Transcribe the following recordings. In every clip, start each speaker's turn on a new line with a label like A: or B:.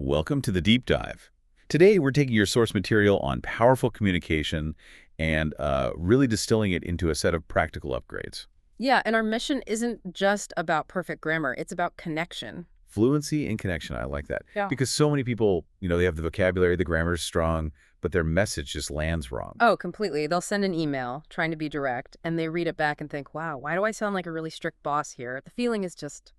A: Welcome to the Deep Dive. Today, we're taking your source material on powerful communication and really distilling it into a set of practical upgrades.
B: Yeah, and our mission isn't just about perfect grammar, it's about connection.
A: Fluency and connection, I like that.
B: Yeah.
A: Because so many people, they have the vocabulary, the grammar is strong, but their message just lands wrong.
B: Oh, completely. They'll send an email trying to be direct, and they read it back and think, wow, why do I sound like a really strict boss here? The feeling is just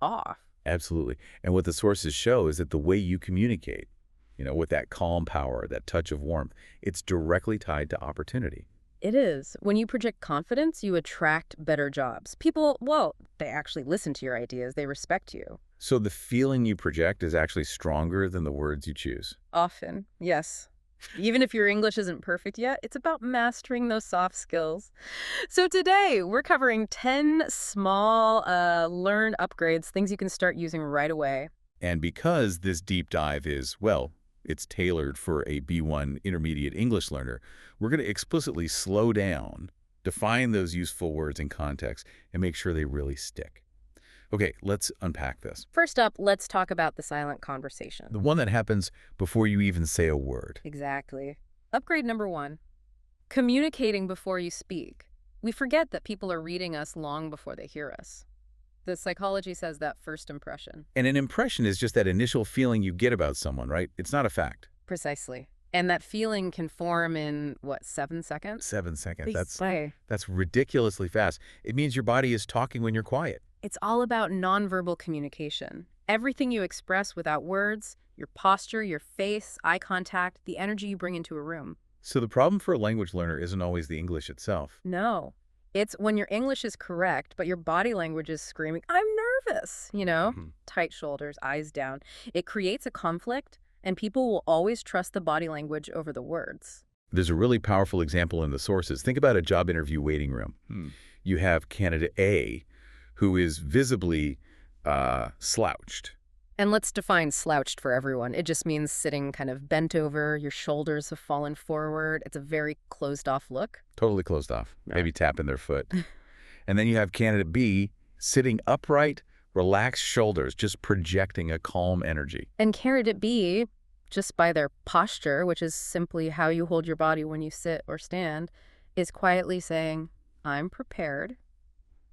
B: off.
A: Absolutely. And what the sources show is that the way you communicate, with that calm power, that touch of warmth, it's directly tied to opportunity.
B: It is. When you project confidence, you attract better jobs. People, well, they actually listen to your ideas, they respect you.
A: So the feeling you project is actually stronger than the words you choose.
B: Often, yes. Even if your English isn't perfect yet, it's about mastering those soft skills. So today, we're covering 10 small learned upgrades, things you can start using right away.
A: And because this deep dive is, well, it's tailored for a B1 intermediate English learner, we're going to explicitly slow down, define those useful words in context, and make sure they really stick. Okay, let's unpack this.
B: First up, let's talk about the silent conversation.
A: The one that happens before you even say a word.
B: Exactly. Upgrade number 1, communicating before you speak. We forget that people are reading us long before they hear us. The psychology says that first impression.
A: And an impression is just that initial feeling you get about someone, right? It's not a fact.
B: Precisely. And that feeling can form in, 7 seconds?
A: 7 seconds.
B: Say.
A: That's ridiculously fast. It means your body is talking when you're quiet.
B: It's all about nonverbal communication. Everything you express without words, your posture, your face, eye contact, the energy you bring into a room.
A: So the problem for a language learner isn't always the English itself.
B: No. It's when your English is correct, but your body language is screaming, I'm nervous, Tight shoulders, eyes down. It creates a conflict, and people will always trust the body language over the words.
A: There's a really powerful example in the sources. Think about a job interview waiting room. You have candidate A, who is visibly slouched.
B: And let's define slouched for everyone. It just means sitting kind of bent over, your shoulders have fallen forward. It's a very closed-off look.
A: Totally closed off,
B: Yeah.
A: maybe tapping their foot. And then you have candidate B sitting upright, relaxed shoulders, just projecting a calm energy.
B: And candidate B, just by their posture, which is simply how you hold your body when you sit or stand, is quietly saying, I'm prepared,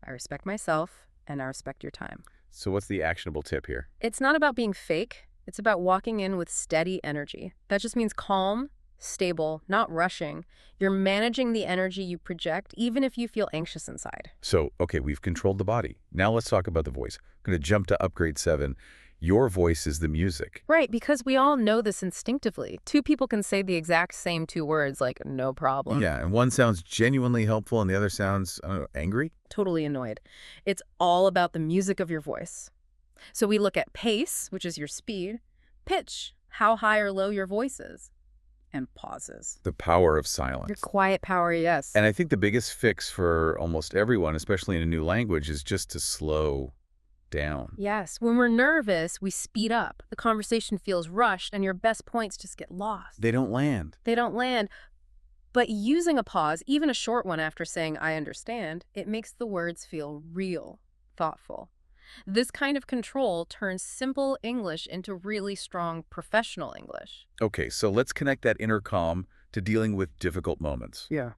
B: I respect myself, and I respect your time.
A: So what's the actionable tip here?
B: It's not about being fake. It's about walking in with steady energy. That just means calm, stable, not rushing. You're managing the energy you project, even if you feel anxious inside.
A: So, okay, we've controlled the body. Now let's talk about the voice. I'm going to jump to upgrade 7. Your voice is the music.
B: Right, because we all know this instinctively. Two people can say the exact same 2 words, like, no problem.
A: Yeah, and one sounds genuinely helpful and the other sounds, I don't know, angry?
B: Totally annoyed. It's all about the music of your voice. So we look at pace, which is your speed, pitch, how high or low your voice is, and pauses.
A: The power of silence.
B: Your quiet power, yes.
A: And I think the biggest fix for almost everyone, especially in a new language, is just to slow down.
B: Yes, when we're nervous, we speed up. The conversation feels rushed, and your best points just get lost.
A: They don't land.
B: They don't land. But using a pause, even a short one after saying, I understand, it makes the words feel real, thoughtful. This kind of control turns simple English into really strong professional English.
A: Okay, so let's connect that inner calm to dealing with difficult moments.
B: Yeah.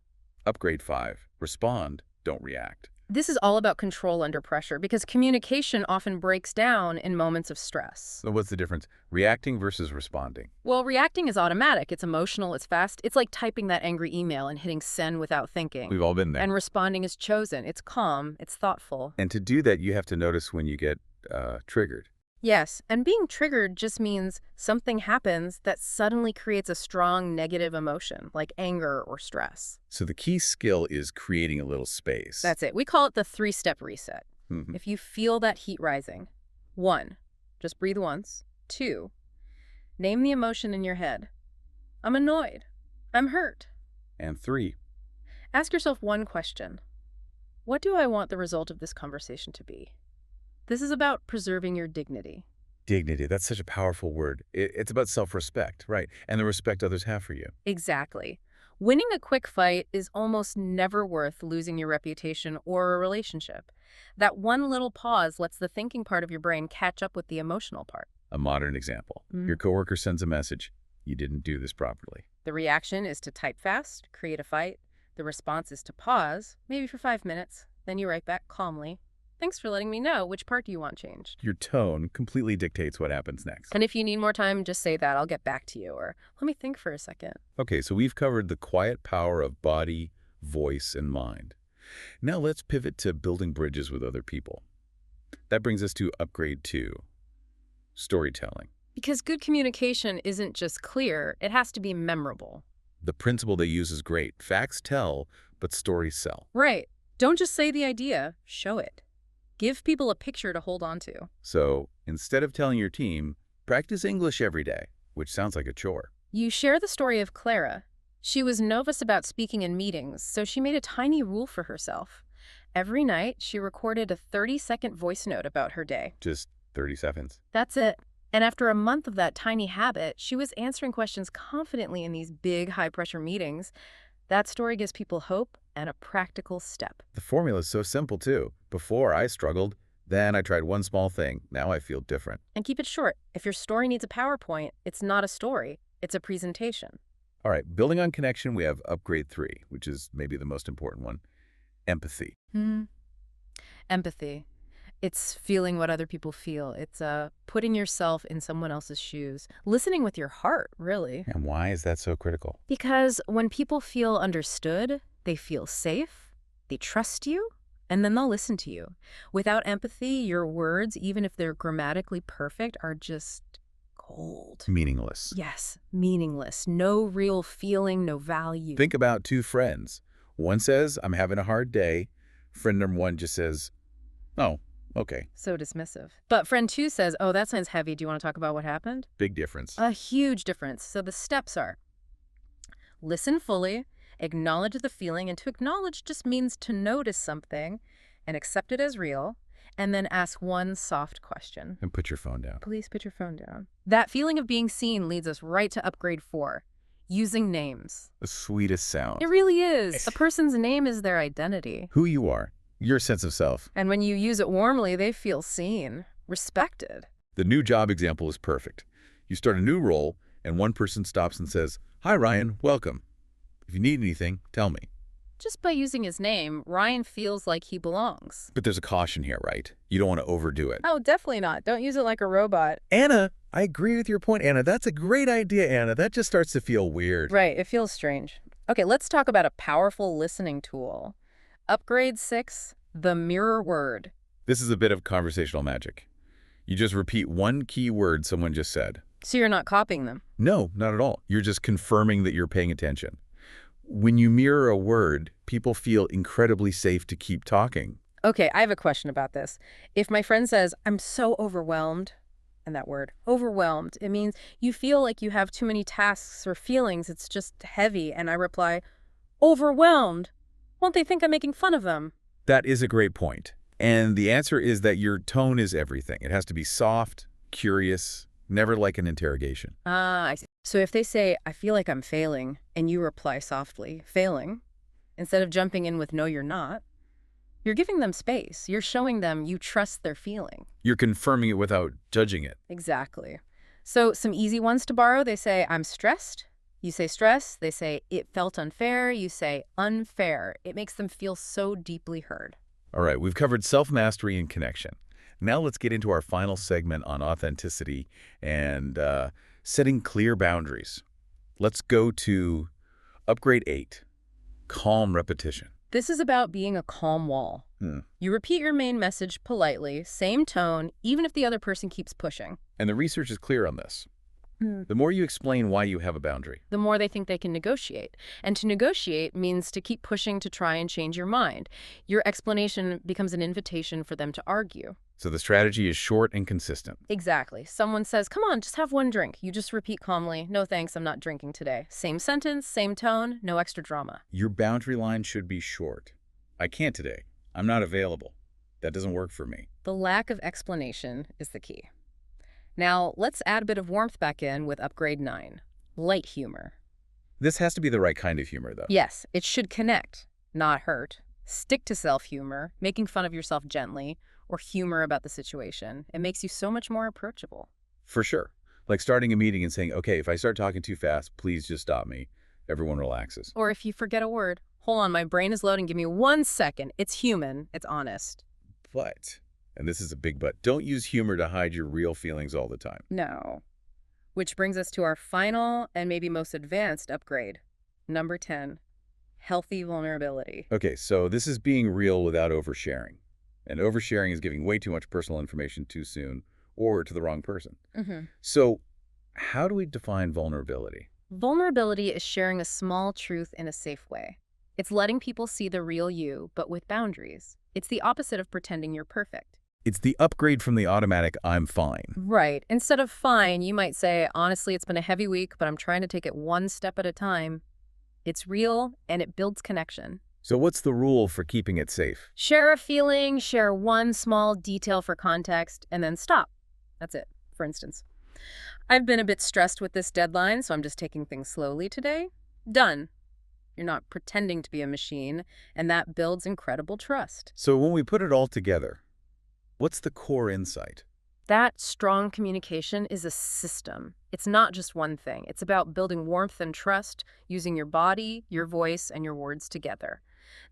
A: Upgrade 5. Respond, don't react.
B: This is all about control under pressure because communication often breaks down in moments of stress.
A: So what's the difference? Reacting versus responding.
B: Well, reacting is automatic. It's emotional. It's fast. It's like typing that angry email and hitting send without thinking.
A: We've all been there.
B: And responding is chosen. It's calm. It's thoughtful.
A: And to do that, you have to notice when you get triggered.
B: Yes, and being triggered just means something happens that suddenly creates a strong negative emotion, like anger or stress.
A: So the key skill is creating a little space.
B: That's it. We call it the 3-step reset.
A: Mhm.
B: If you feel that heat rising, 1, just breathe once. 2, name the emotion in your head. I'm annoyed. I'm hurt.
A: And 3.
B: Ask yourself one question. What do I want the result of this conversation to be? This is about preserving your dignity.
A: Dignity, that's such a powerful word. It's about self-respect, right? And the respect others have for you.
B: Exactly. Winning a quick fight is almost never worth losing your reputation or a relationship. That one little pause lets the thinking part of your brain catch up with the emotional part.
A: A modern example. Your coworker sends a message. You didn't do this properly.
B: The reaction is to type fast, create a fight. The response is to pause, maybe for 5 minutes. Then you write back calmly. Thanks for letting me know. Which part do you want changed?
A: Your tone completely dictates what happens next.
B: And if you need more time, just say that. I'll get back to you. Or let me think for a second.
A: Okay, so we've covered the quiet power of body, voice, and mind. Now let's pivot to building bridges with other people. That brings us to upgrade 2, storytelling.
B: Because good communication isn't just clear, it has to be memorable.
A: The principle they use is great. Facts tell, but stories sell.
B: Right. Don't just say the idea, show it. Give people a picture to hold on to.
A: So instead of telling your team, practice English every day, which sounds like a chore.
B: You share the story of Clara. She was nervous about speaking in meetings, so she made a tiny rule for herself. Every night, she recorded a 30-second voice note about her day.
A: Just 30 seconds.
B: That's it. And after a month of that tiny habit, she was answering questions confidently in these big, high-pressure meetings. That story gives people hope and a practical step.
A: The formula is so simple, too. Before, I struggled. Then I tried one small thing. Now I feel different.
B: And keep it short. If your story needs a PowerPoint, it's not a story. It's a presentation.
A: All right, building on connection, we have upgrade 3, which is maybe the most important one, empathy.
B: Empathy. It's feeling what other people feel. It's putting yourself in someone else's shoes. Listening with your heart, really.
A: And why is that so critical?
B: Because when people feel understood, they feel safe, they trust you, and then they'll listen to you. Without empathy, your words, even if they're grammatically perfect, are just cold.
A: Meaningless.
B: Yes, meaningless. No real feeling, no value.
A: Think about 2 friends. One says, I'm having a hard day. Friend number 1 just says, oh, okay.
B: So dismissive. But friend 2 says, oh, that sounds heavy. Do you want to talk about what happened?
A: Big difference.
B: A huge difference. So the steps are listen fully, acknowledge the feeling, and to acknowledge just means to notice something and accept it as real, and then ask one soft question.
A: And put your phone down.
B: Please put your phone down. That feeling of being seen leads us right to upgrade 4, using names.
A: The sweetest sound.
B: It really is. A person's name is their identity.
A: Who you are, your sense of self.
B: And when you use it warmly, they feel seen, respected.
A: The new job example is perfect. You start a new role, and one person stops and says, hi, Ryan, welcome. If you need anything, tell me.
B: Just by using his name, Ryan feels like he belongs.
A: But there's a caution here, right? You don't want to overdo it.
B: Oh, definitely not. Don't use it like a robot.
A: Anna, I agree with your point, Anna. That's a great idea, Anna. That just starts to feel weird.
B: Right, it feels strange. Okay, let's talk about a powerful listening tool. Upgrade 6, the mirror word.
A: This is a bit of conversational magic. You just repeat one key word someone just said.
B: So you're not copying them?
A: No, not at all. You're just confirming that you're paying attention. When you mirror a word, people feel incredibly safe to keep talking.
B: Okay, I have a question about this. If my friend says, I'm so overwhelmed, and that word, overwhelmed, it means you feel like you have too many tasks or feelings, it's just heavy, and I reply, overwhelmed? Won't they think I'm making fun of them?
A: That is a great point. And the answer is that your tone is everything. It has to be soft, curious, never like an interrogation.
B: I see. So if they say, I feel like I'm failing, and you reply softly, failing, instead of jumping in with no, you're not, you're giving them space. You're showing them you trust their feeling.
A: You're confirming it without judging it.
B: Exactly. So some easy ones to borrow, they say, I'm stressed. You say stress. They say, it felt unfair. You say unfair. It makes them feel so deeply heard.
A: All right, we've covered self-mastery and connection. Now let's get into our final segment on authenticity and setting clear boundaries. Let's go to upgrade 8, calm repetition.
B: This is about being a calm wall. You repeat your main message politely, same tone, even if the other person keeps pushing.
A: And the research is clear on this. The more you explain why you have a boundary,
B: the more they think they can negotiate. And to negotiate means to keep pushing to try and change your mind. Your explanation becomes an invitation for them to argue.
A: so the strategy is short and consistent.
B: Exactly. Someone says, come on, just have one drink. You just repeat calmly, no thanks, I'm not drinking today. Same sentence, same tone, no extra drama.
A: Your boundary line should be short. I can't today. I'm not available. That doesn't work for me.
B: The lack of explanation is the key. Now, let's add a bit of warmth back in with upgrade 9, light humor.
A: This has to be the right kind of humor, though.
B: Yes, it should connect, not hurt. Stick to self-humor, making fun of yourself gently, or humor about the situation. It makes you so much more approachable.
A: For sure. Like starting a meeting and saying, okay, if I start talking too fast, please just stop me. Everyone relaxes.
B: Or if you forget a word, hold on, my brain is loading, give me 1 second. It's human, it's honest.
A: But, and this is a big but, don't use humor to hide your real feelings all the time.
B: No. Which brings us to our final and maybe most advanced upgrade. Number 10, healthy vulnerability.
A: Okay, so this is being real without oversharing. And oversharing is giving way too much personal information too soon or to the wrong person. So how do we define vulnerability?
B: Vulnerability is sharing a small truth in a safe way. It's letting people see the real you, but with boundaries. It's the opposite of pretending you're perfect.
A: It's the upgrade from the automatic I'm fine.
B: Right. Instead of fine, you might say, honestly, it's been a heavy week, but I'm trying to take it one step at a time. It's real, and it builds connection.
A: So what's the rule for keeping it safe?
B: Share a feeling, share one small detail for context, and then stop. That's it, for instance. I've been a bit stressed with this deadline, so I'm just taking things slowly today. Done. You're not pretending to be a machine, and that builds incredible trust.
A: So when we put it all together, what's the core insight?
B: That strong communication is a system. It's not just one thing. It's about building warmth and trust, using your body, your voice, and your words together.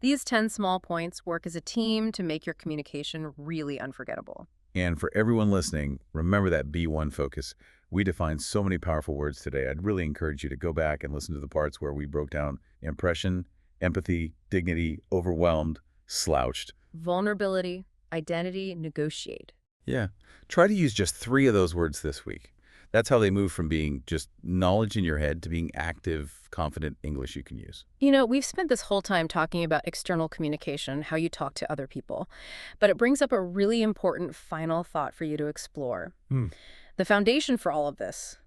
B: These 10 small points work as a team to make your communication really unforgettable.
A: And for everyone listening, remember that B1 focus. We defined so many powerful words today. I'd really encourage you to go back and listen to the parts where we broke down impression, empathy, dignity, overwhelmed, slouched.
B: Vulnerability, identity, negotiate.
A: Yeah. Try to use just 3 of those words this week. That's how they move from being just knowledge in your head to being active, confident English you can use.
B: You know, we've spent this whole time talking about external communication, how you talk to other people, but it brings up a really important final thought for you to explore. The foundation for all of this,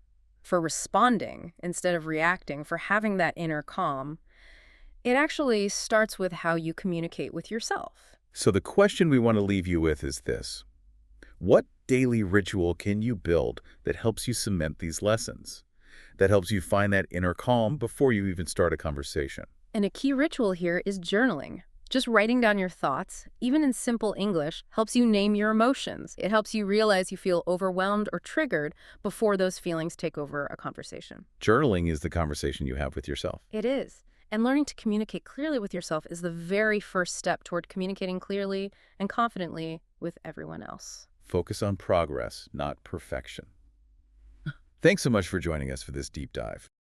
B: for responding instead of reacting, for having that inner calm, it actually starts with how you communicate with yourself.
A: So the question we want to leave you with is this. What daily ritual can you build that helps you cement these lessons? That helps you find that inner calm before you even start a conversation?
B: And a key ritual here is journaling. Just writing down your thoughts, even in simple English, helps you name your emotions. It helps you realize you feel overwhelmed or triggered before those feelings take over a conversation.
A: Journaling is the conversation you have with yourself.
B: It is. And learning to communicate clearly with yourself is the very first step toward communicating clearly and confidently with everyone else.
A: Focus on progress, not perfection. Thanks so much for joining us for this deep dive.